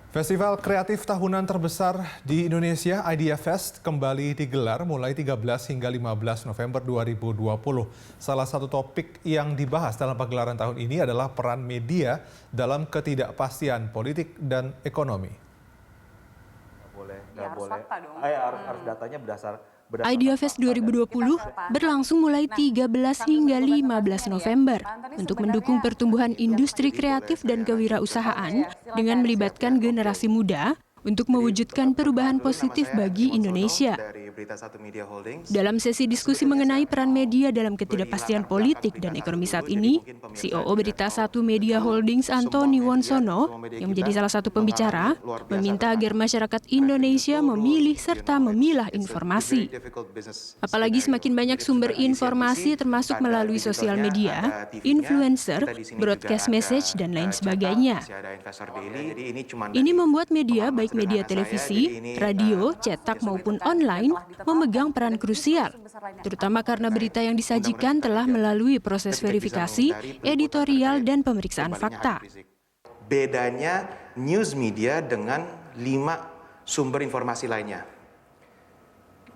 Festival kreatif tahunan terbesar di Indonesia, Idea Fest, kembali digelar mulai 13 hingga 15 November 2020. Salah satu topik yang dibahas dalam pagelaran tahun ini adalah peran media dalam ketidakpastian politik dan ekonomi. Nggak boleh. Harus datanya berdasar Idea Fest 2020 berlangsung mulai 13 hingga 15 November untuk mendukung pertumbuhan industri kreatif dan kewirausahaan dengan melibatkan generasi muda untuk mewujudkan perubahan positif bagi Indonesia. Dalam sesi diskusi mengenai peran media dalam ketidakpastian politik dan ekonomi saat ini, COO Berita Satu Media Holdings Antoni Wonsono, yang menjadi salah satu pembicara, meminta agar masyarakat Indonesia memilih serta memilah informasi. Apalagi semakin banyak sumber informasi termasuk melalui sosial media, influencer, broadcast message, dan lain sebagainya. Ini membuat media baik media televisi, radio, cetak maupun online memegang peran krusial, terutama karena berita yang disajikan telah melalui proses verifikasi, editorial, dan pemeriksaan fakta. Bedanya news media dengan 5 sumber informasi lainnya.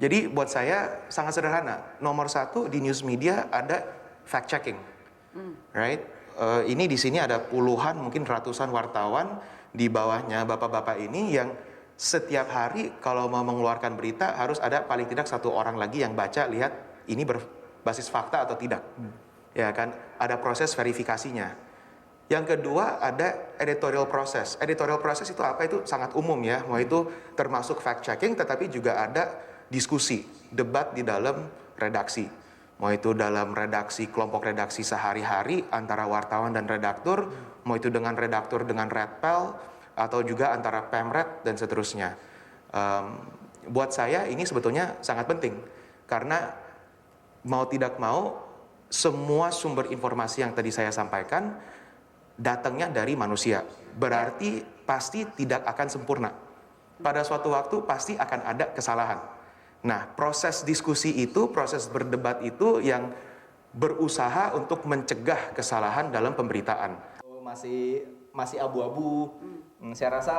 Jadi buat saya sangat sederhana. Nomor 1 di news media ada fact checking, right? Ini di sini ada puluhan, mungkin ratusan wartawan di bawahnya bapak-bapak ini yang setiap hari kalau mau mengeluarkan berita harus ada paling tidak 1 orang lagi yang baca, lihat ini berbasis fakta atau tidak. Ya kan, ada proses verifikasinya. Yang kedua ada editorial process. Editorial process itu apa? Itu sangat umum ya. Mau itu termasuk fact checking, tetapi juga ada diskusi, debat di dalam redaksi. Mau itu dalam redaksi, kelompok redaksi sehari-hari antara wartawan dan redaktur, mau itu dengan redaktur dengan Redpel, atau juga antara Pemret dan seterusnya. Buat saya ini sebetulnya sangat penting, karena mau tidak mau, semua sumber informasi yang tadi saya sampaikan, datangnya dari manusia. Berarti pasti tidak akan sempurna. Pada suatu waktu pasti akan ada kesalahan. Nah, proses diskusi itu, proses berdebat itu yang berusaha untuk mencegah kesalahan dalam pemberitaan. Masih abu-abu.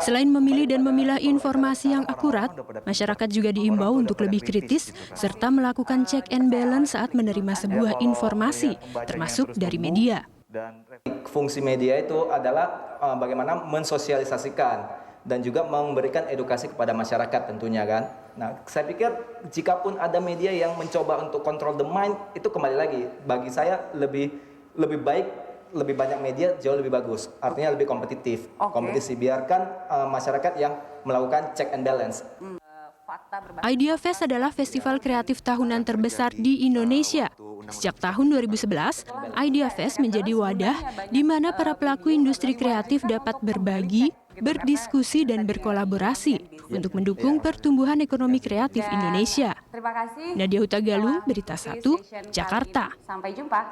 Selain memilih dan memilah informasi yang akurat, masyarakat juga diimbau untuk lebih kritis serta melakukan check and balance saat menerima sebuah informasi, termasuk dari media. Dan fungsi media itu adalah bagaimana mensosialisasikan dan juga memberikan edukasi kepada masyarakat tentunya kan. Nah, saya pikir jikapun ada media yang mencoba untuk control the mind, itu kembali lagi bagi saya lebih baik, lebih banyak media jauh lebih bagus. Artinya lebih kompetitif. Kompetisi, biarkan masyarakat yang melakukan check and balance. Idea Fest adalah festival kreatif tahunan terbesar di Indonesia. Sejak tahun 2011, Idea Fest menjadi wadah di mana para pelaku industri kreatif dapat berbagi, berdiskusi, dan berkolaborasi untuk mendukung pertumbuhan ekonomi kreatif Indonesia. Terima kasih. Nadia Hutagalung, Berita Satu, Jakarta. Sampai jumpa.